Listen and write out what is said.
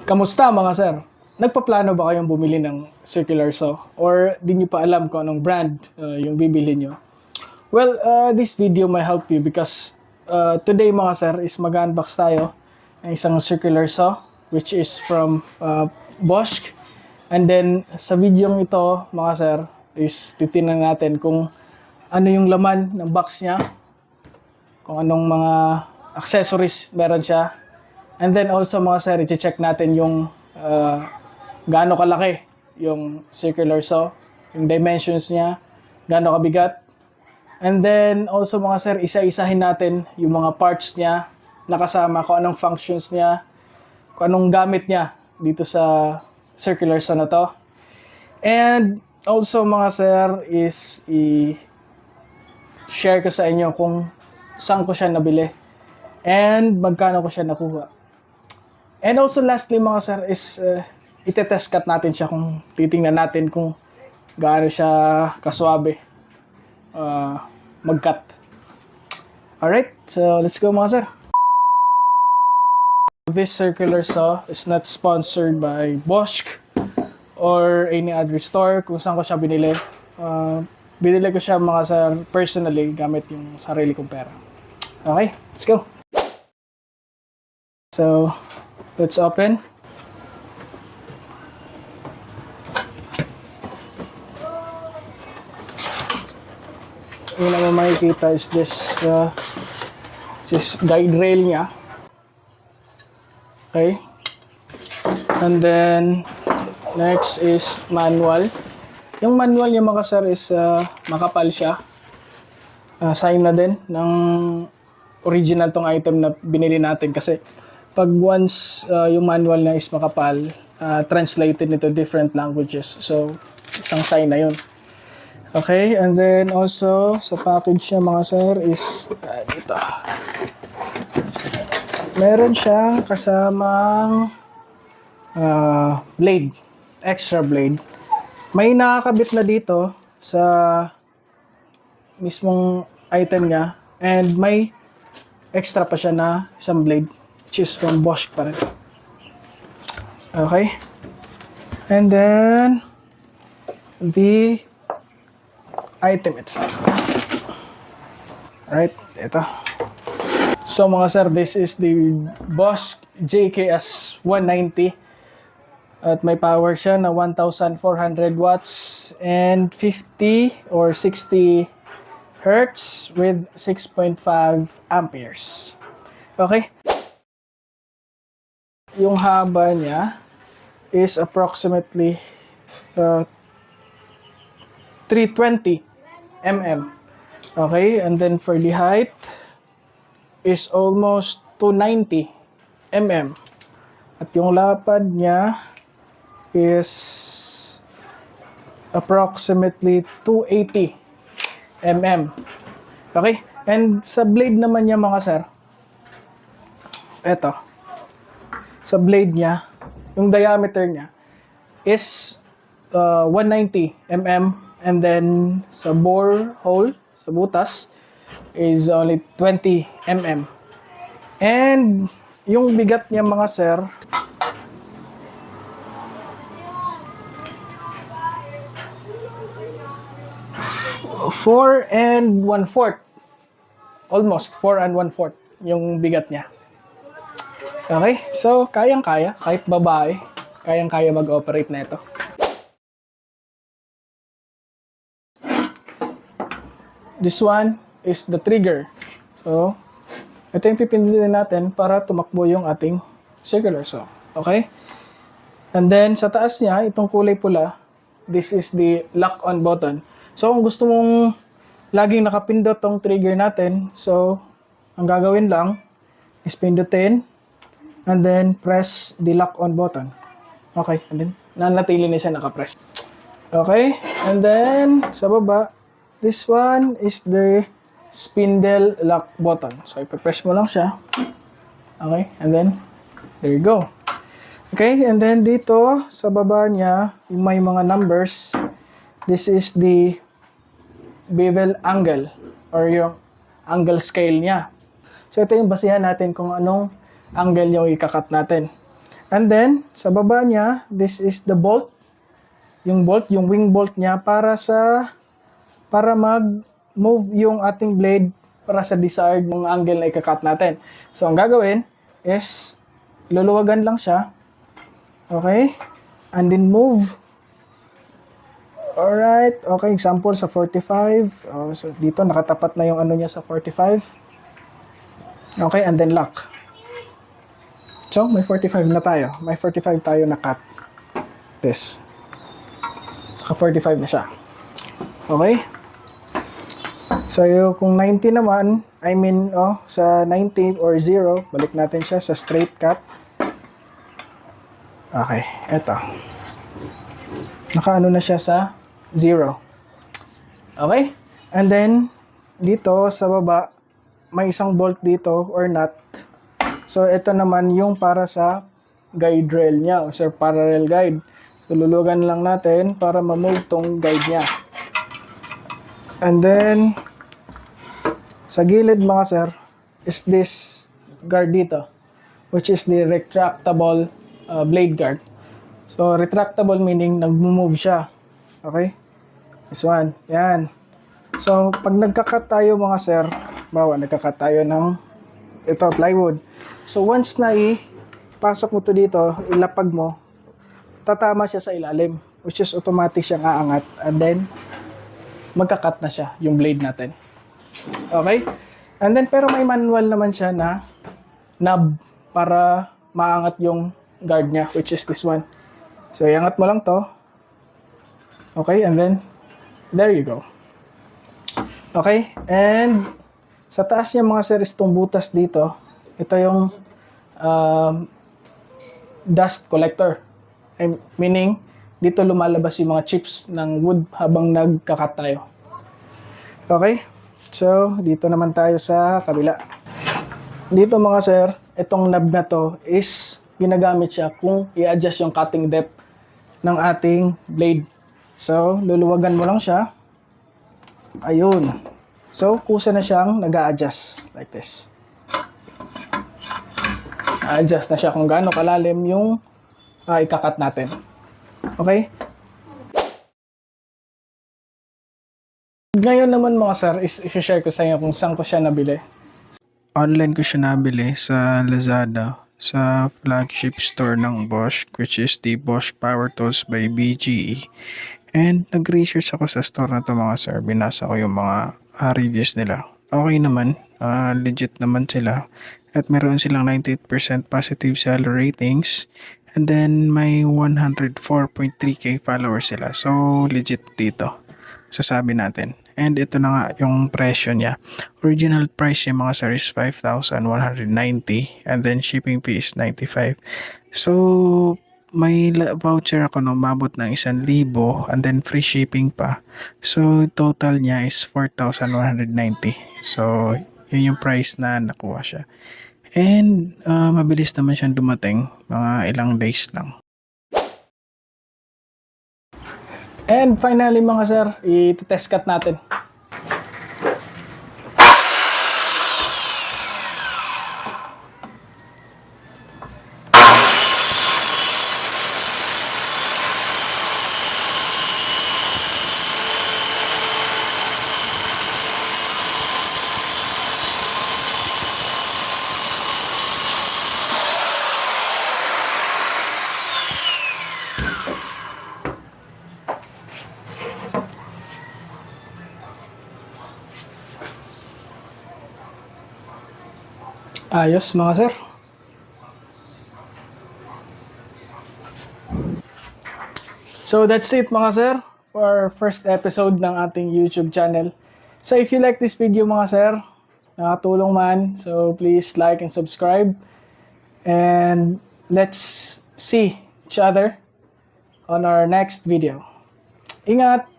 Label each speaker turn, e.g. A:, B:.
A: Kamusta mga sir? Nagpaplano ba kayong bumili ng circular saw? Or di nyo pa alam kung anong brand yung bibili nyo? Well, this video may help you because today mga sir is mag-unbox tayo ng isang circular saw which is from Bosch. And then sa video ito mga sir is titingnan natin kung ano yung laman ng box niya, kung anong mga accessories meron siya. And then also mga sir, i-check natin yung gaano kalaki yung circular saw, yung dimensions niya, gaano kabigat. And then also mga sir, isa-isahin natin yung mga parts niya nakasama, kung anong functions niya, kung anong gamit niya dito sa circular saw na to. And also mga sir is i-share ko sa inyo kung saan ko siya nabili and magkano ko siya nakuha. And also lastly mga sir is itetest cut natin siya, kung titingnan natin kung gaano siya kaswabe mag-cut. Alright, so let's go mga sir. This circular saw is not sponsored by Bosch or any other store kung saan ko siya binili. Binili ko siya mga sir personally gamit yung sarili kong pera. Okay, let's go. So, let's open. Yung naman makikita is this guide rail niya. Okay. And then, next is manual. Yung manual niya mga sir is makapal siya. Sign na din ng original tong item na binili natin, kasi pag once yung manual na is makapal, translated into different languages. So, isang sign na yun. Okay, and then also, sa package niya mga sir is, dito. Meron siyang kasamang blade, extra blade. May nakakabit na dito sa mismong item niya, and may extra pa siya na isang blade, which is from Bosch pa rin. Okay. And then, the item itself. Alright, ito. So mga sir, this is the Bosch JKS 190. At may power siya na 1,400 watts and 50 or 60 hertz with 6.5 amperes. Okay? Yung haba niya is approximately 320 mm. Okay? And then for the height is almost 290 mm. At yung lapad niya is approximately 280 mm. Okay? And sa blade naman niya mga sir, eto. Sa blade niya, yung diameter niya is 190 mm, and then sa bore hole, sa butas, is only 20 mm. And yung bigat niya mga sir, four and 1/4. Almost 4 and 1/4 yung bigat niya. Okay, so kayang-kaya, kahit babae, kayang-kaya mag-operate na ito. This one is the trigger. So, ito yung pipindutin natin para tumakbo yung ating circular saw. Okay? And then, sa taas niya, itong kulay pula, this is the lock-on button. So, kung gusto mong laging nakapindot tong trigger natin, so, ang gagawin lang is pindutin, and then press the lock-on button. Okay, and then nanatili na siya nakapress. Okay, and then sa baba, this one is the spindle lock button. So, ipapress mo lang siya. Okay, and then there you go. Okay, and then dito sa baba niya, may mga numbers. This is the bevel angle or yung angle scale niya. So, ito yung basihan natin kung anong angle yung ikakat natin. And then, sa baba niya, this is the bolt. Yung bolt, yung wing bolt niya para mag-move yung ating blade para sa desired mong angle na ikakat natin. So, ang gagawin is luluwagan lang siya. Okay? And then move. Alright. Okay, example sa 45. So, dito nakatapat na yung ano niya sa 45. Okay, and then lock. So, may 45 na tayo. May 45 tayo na cut. This. Naka 45 na siya. Okay? So, kung 90 naman, sa 90 or 0, balik natin siya sa straight cut. Okay, eto. Nakaano na siya sa 0. Okay? And then, dito sa baba, may isang bolt dito or nut. So, ito naman yung para sa guide rail niya o sa parallel guide. So, lulugan lang natin para ma-move tong guide niya. And then, sa gilid mga sir, is this guard dito, which is the retractable blade guard. So, retractable meaning nag-move siya. Okay? This one. Yan. So, pag nagkakat tayo mga sir, nagkakat tayo ng ito, plywood. So, once na ipasok mo to dito, ilapag mo, tatama siya sa ilalim, which is automatic siyang aangat. And then, magkakat na siya, yung blade natin. Okay? And then, pero may manual naman siya na knob para maangat yung guard niya, which is this one. So, iangat mo lang to. Okay? And then, there you go. Okay? And, sa taas niya mga sir, itong butas dito, ito yung dust collector. Meaning, dito lumalabas yung mga chips ng wood habang nagkakat tayo. Okay? So, dito naman tayo sa kabila. Dito mga sir, itong knob na to is ginagamit siya kung i-adjust yung cutting depth ng ating blade. So, luluwagan mo lang siya. Ayun. So, kusa na siyang nag-a-adjust like this. A-adjust na siya kung gaano kalalim yung ikakat natin. Okay? Ngayon naman mga sir, i-share ko sa inyo kung saan ko siya nabili.
B: Online ko siya nabili sa Lazada sa flagship store ng Bosch, which is the Bosch Power Tools by BGE. And nag-research ako sa store na to mga sir. Binasa ko yung mga reviews nila. Okay naman, legit naman sila. At meron silang 98% positive seller ratings. And then may 104.3k followers sila. So legit dito, sasabi natin. And ito na nga yung presyo niya. Original price niya mga sir is 5,190 and then shipping fee is 95. So may voucher ako no, mabot ng 1,000 and then free shipping pa. So total niya is 4,190. So yun yung price na nakuha siya. And mabilis naman siyang dumating, mga ilang days lang.
A: And finally mga sir, i-test cut natin. Ayos mga sir. So that's it mga sir for our first episode ng ating YouTube channel. So if you like this video mga sir, nakatulong man, so please like and subscribe. And let's see each other on our next video. Ingat!